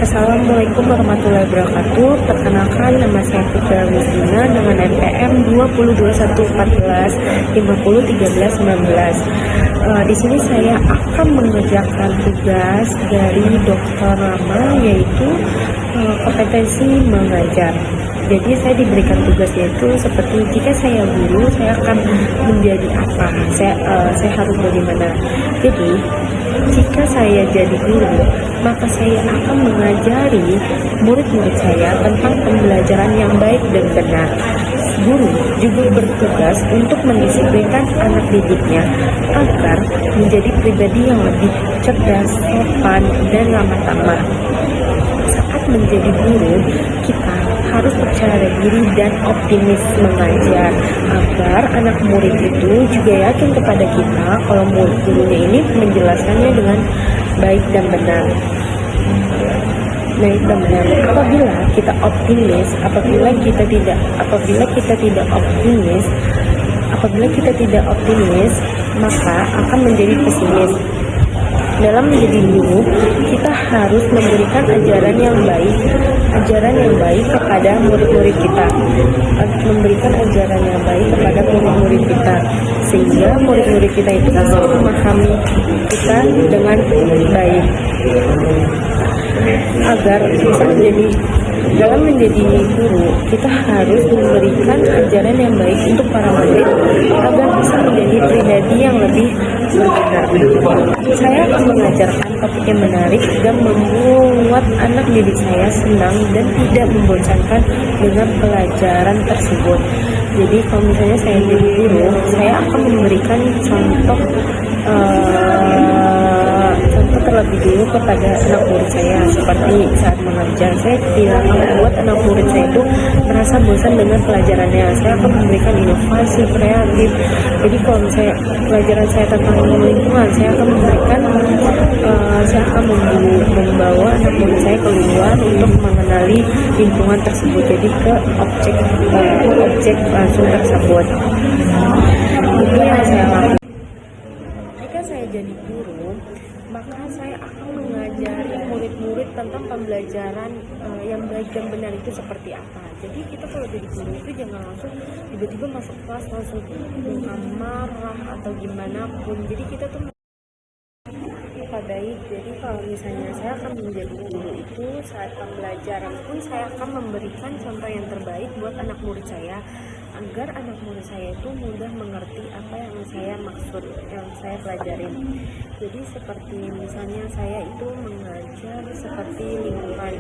Assalamualaikum warahmatullahi wabarakatuh. Perkenalkan, nama saya Putra Wisdina dengan NPM 202114 501319. Di sini saya akan mengerjakan tugas dari Dr. Rama, yaitu kompetensi mengajar. Jadi saya diberikan tugas yaitu seperti jika saya guru, saya akan menjadi apa? Saya harus bagaimana? Jadi jika saya jadi guru, maka saya akan mengajari murid-murid saya tentang pembelajaran yang baik dan benar. Guru juga bertugas untuk mendisiplinkan anak didiknya agar menjadi pribadi yang lebih cerdas, sopan, dan ramah tamah. Saat menjadi guru, kita harus percaya diri dan optimis mengajar agar anak murid itu juga yakin kepada kita kalau murid gurunya ini menjelaskannya dengan baik dan benar. Apabila kita tidak optimis, maka akan menjadi pesimis. Dalam menjadi guru, kita harus memberikan ajaran yang baik kepada murid-murid kita, sehingga murid-murid kita itu bisa memahami kita dengan baik. Dalam menjadi guru, kita harus memberikan ajaran yang baik untuk para murid agar bisa menjadi pribadi yang lebih berguna. Saya akan mengajarkan topik yang menarik dan membuat anak didik saya senang dan tidak membosankan dengan pelajaran tersebut. Jadi kalau misalnya saya jadi guru, saya akan memberikan contoh terlebih dulu kepada anak murid saya. Seperti saat mengajar, saya tidak akan membuat anak murid saya itu merasa bosan dengan pelajarannya. Saya akan memberikan inovasi kreatif. Jadi kalau misalnya pelajaran saya tentang lingkungan, saya akan membawa anak murid saya keluar untuk mengenali lingkungan tersebut, jadi ke objek langsung tersebut. Itu yang saya lakukan. Jika saya jadi guru, maka saya akan mengajari murid-murid tentang pembelajaran yang baik dan benar itu seperti apa. Jadi kita kalau jadi guru itu jangan langsung tiba-tiba masuk kelas langsung marah atau gimana pun. Jadi kita tuh baik. Jadi kalau misalnya saya akan menjadi guru itu, saat pembelajaran pun saya akan memberikan contoh yang terbaik buat anak murid saya, agar anak murid saya itu mudah mengerti apa yang saya maksud, yang saya pelajarin. Jadi seperti misalnya saya itu mengajar seperti lingkungan,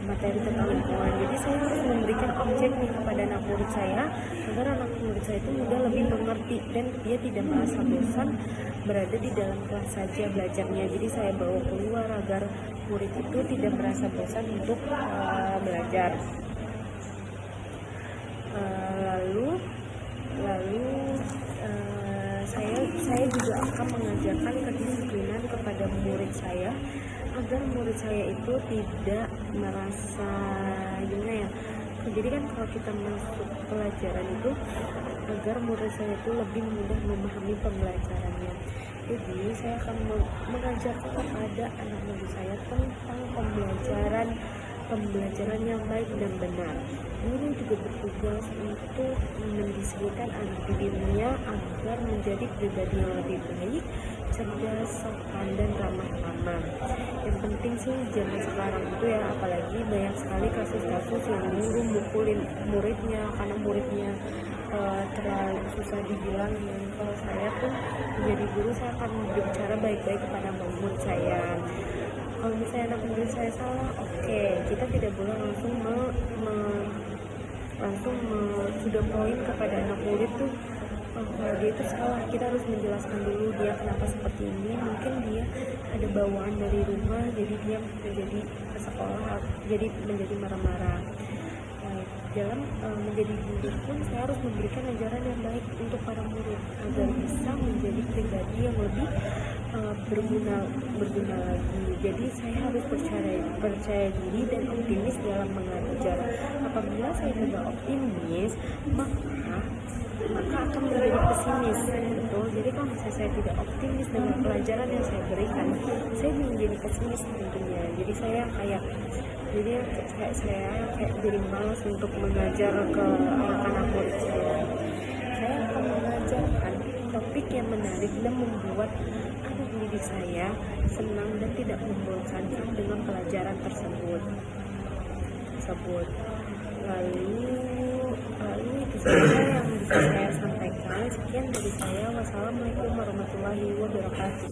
materi tentang lingkungan. Jadi saya harus memberikan objek nih kepada anak murid saya agar anak murid saya itu mudah lebih mengerti dan dia tidak merasa bosan berada di dalam kelas saja belajarnya. Jadi saya bawa keluar agar murid itu tidak merasa bosan untuk belajar. Saya juga akan mengajarkan kedisiplinan kepada murid saya agar murid saya itu tidak merasa gimana ya. Jadi kan kalau kita masuk pelajaran itu agar murid saya itu lebih mudah memahami pembelajarannya. Jadi saya akan mengajarkan kepada anak murid saya tentang pembelajaran yang baik dan benar. Guru juga bertugas untuk mendisiplinkan anak didiknya agar menjadi pribadi yang lebih baik, cerdas, sopan, dan ramah tamah. Yang penting sih zaman sekarang itu ya, apalagi banyak sekali kasus-kasus yang guru mukulin muridnya karena muridnya terlalu susah dibilangin. Kalau saya pun menjadi guru, saya akan berbicara baik-baik kepada murid saya. Kalau misalnya anak murid saya salah, oke, kita tidak boleh langsung sudah poin kepada anak murid tuh kalau dia itu salah. Kita harus menjelaskan dulu dia kenapa seperti ini. Mungkin dia ada bawaan dari rumah, jadi dia menjadi ke sekolah jadi menjadi marah-marah. Dalam menjadi guru pun saya harus memberikan ajaran yang baik untuk para murid agar bisa menjadi pribadi yang lebih berguna lagi. Jadi saya harus percaya diri dan optimis dalam mengajar. Apabila saya tidak optimis, maka akan menjadi pesimis, betul. Jadi kalau misalnya saya tidak optimis dengan pelajaran yang saya berikan, saya menjadi pesimis tentunya. Jadi saya kayak jadi malas untuk mengajar ke anak-anak murid saya. Saya akan mengajarkan topik yang menarik dan membuat anak didik saya senang dan tidak membosankan dengan pelajaran tersebut. Lalu itu saja yang bisa saya sampaikan. Sekian dari saya. Wassalamualaikum warahmatullahi wabarakatuh.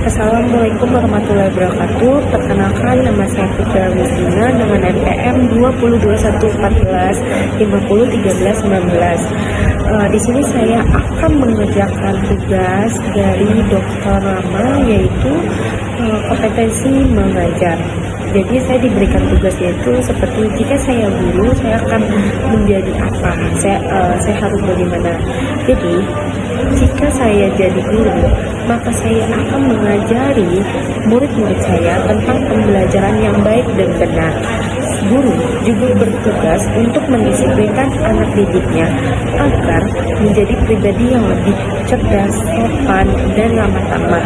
Assalamualaikum warahmatullahi wabarakatuh. Perkenalkan, nama saya Putra Wisdina dengan NPM 202114501319. Di sini saya akan mengerjakan tugas dari Dr. Rama, yaitu kompetensi mengajar. Jadi saya diberikan tugas yaitu seperti jika saya guru, saya akan menjadi apa? Saya harus bagaimana? Jadi jika saya jadi guru, maka saya akan mengajari murid-murid saya tentang pembelajaran yang baik dan benar. Guru juga bertugas untuk mendisiplinkan anak didiknya agar menjadi pribadi yang lebih cerdas, sopan, dan ramah tamah.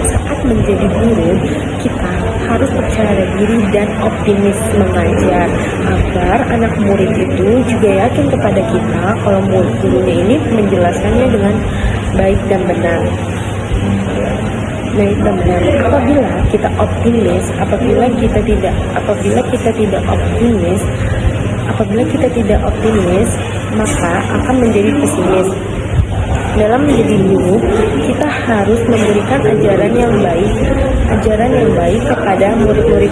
Saat menjadi guru, kita harus percaya diri dan optimis mengajar agar anak murid itu juga yakin kepada kita kalau gurunya ini menjelaskannya dengan baik dan benar. Apabila kita tidak optimis, maka akan menjadi pesimis. Dalam menjadi guru, kita harus memberikan ajaran yang baik kepada murid-murid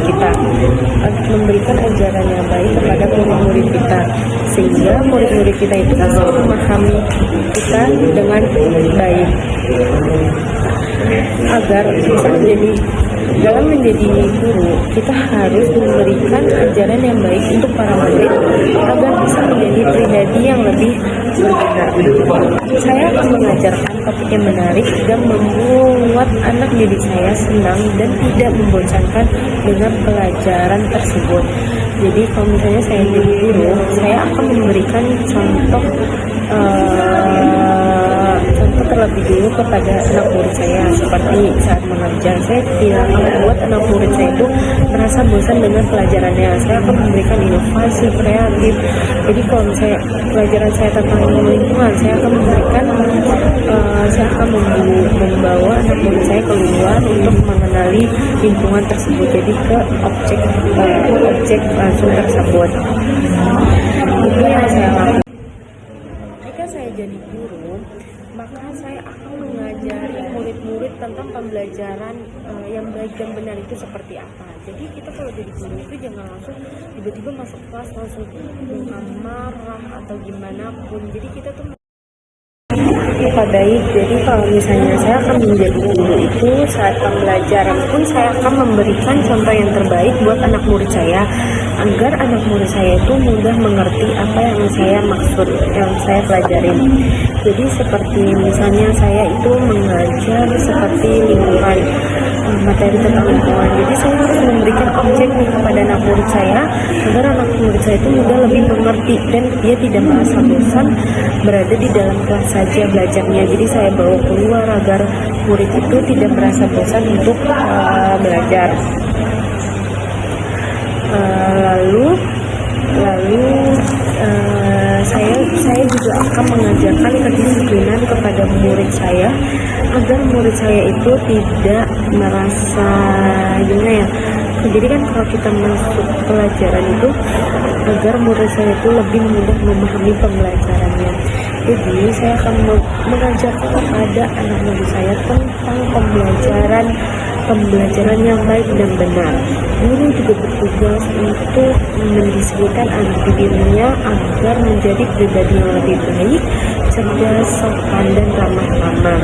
kita, sehingga murid-murid kita itu bisa memahami kita dengan baik. Dalam menjadi guru, kita harus memberikan ajaran yang baik untuk para murid agar bisa menjadi pribadi yang lebih berguna. Saya akan mengajarkan topik yang menarik dan membuat anak didik saya senang dan tidak membosankan dengan pelajaran tersebut. Jadi kalau misalnya saya jadi guru, saya akan memberikan contoh terlebih dulu kepada anak murid saya. Seperti saat mengajar, saya tidak akan membuat anak murid saya itu merasa bosan dengan pelajarannya. Saya akan memberikan inovasi, kreatif. Jadi kalau misalnya pelajaran saya tentang lingkungan, saya akan membawa anak murid saya keluar untuk mengenali lingkungan tersebut. Jadi ke objek langsung tersebut. Itu yang saya lakukan. Jika saya jadi guru, maka saya akan mengajari murid-murid tentang pembelajaran yang baik dan benar itu seperti apa. Jadi kita kalau jadi guru itu jangan langsung tiba-tiba masuk kelas langsung marah atau gimana pun. Jadi kita tuh baik. Jadi kalau misalnya saya akan menjadi guru itu saat pembelajaran pun saya akan memberikan contoh yang terbaik buat anak murid saya agar anak murid saya itu mudah mengerti apa yang saya maksud, yang saya pelajarin. Jadi seperti misalnya saya itu mengajar seperti lingkungan, materi tentang lingkungan. Jadi saya harus memberikan objek kepada anak murid saya agar anak murid saya itu mudah lebih mengerti dan dia tidak merasa bosan berada di dalam kelas saja belajarnya. Jadi saya bawa keluar agar murid itu tidak merasa bosan untuk belajar. Saya juga akan mengajarkan kedisiplinan kepada murid saya agar murid saya itu tidak merasa jadi kan kalau kita masuk pelajaran itu agar murid saya itu lebih mudah memahami pembelajarannya. Jadi saya akan mengajarkan kepada anak murid saya tentang pembelajaran yang baik dan benar. Guru juga bertugas untuk mendisiplinkan anak didiknya agar menjadi pribadi yang lebih baik, cerdas, sopan, dan ramah tamah.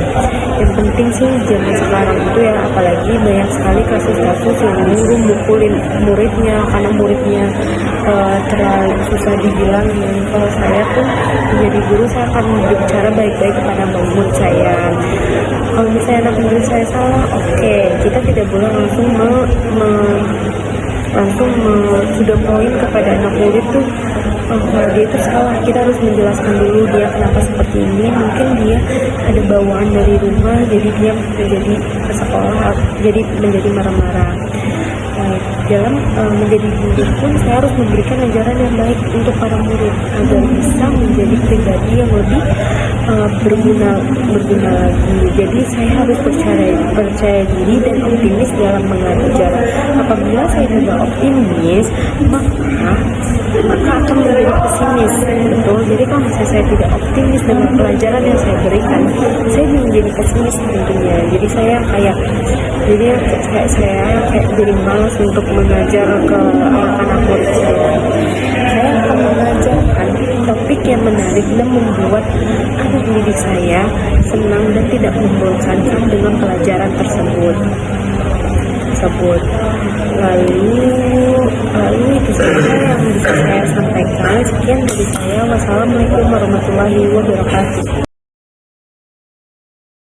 Yang penting sih zaman sekarang itu ya, apalagi banyak sekali kasus-kasus yang guru mukulin muridnya karena muridnya terlalu susah dibilangin. Kalau saya tuh menjadi guru, saya akan berbicara baik-baik kepada murid saya. Kalau misalnya anak murid saya salah, oke, kita tidak boleh langsung sudah poin kepada anak murid tuh kalau dia itu salah. Kita harus menjelaskan dulu dia kenapa seperti ini. Mungkin dia ada bawaan dari rumah, jadi dia menjadi ke sekolah jadi menjadi marah-marah. dalam menjadi guru pun saya harus memberikan ajaran yang baik untuk para murid agar bisa menjadi pribadi yang lebih berguna lagi. Jadi saya harus percaya diri dan optimis dalam mengajar. Apabila saya tidak optimis, maka akan menjadi pesimis. Betul. Jadi kalau misalnya saya tidak optimis dengan pelajaran yang saya berikan, saya menjadi pesimis tentunya. Jadi saya kayak jadi malas untuk mengajar ke anak-anak murid saya. Saya akan mengajarkan topik yang menarik dan membuat anak didik saya senang dan tidak membosankan dengan pelajaran tersebut. Lalu itu saja yang bisa saya sampaikan. Sekian dari saya. Wassalamualaikum warahmatullahi wabarakatuh.